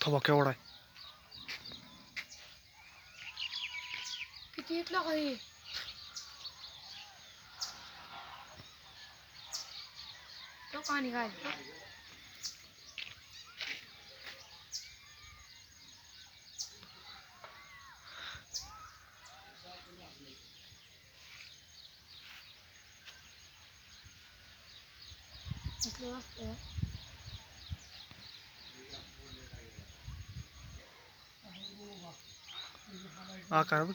थोबा केवढा आहे. किती इथला काही तो पाणी घाल. इथलं वाजतंय. आकार बघ.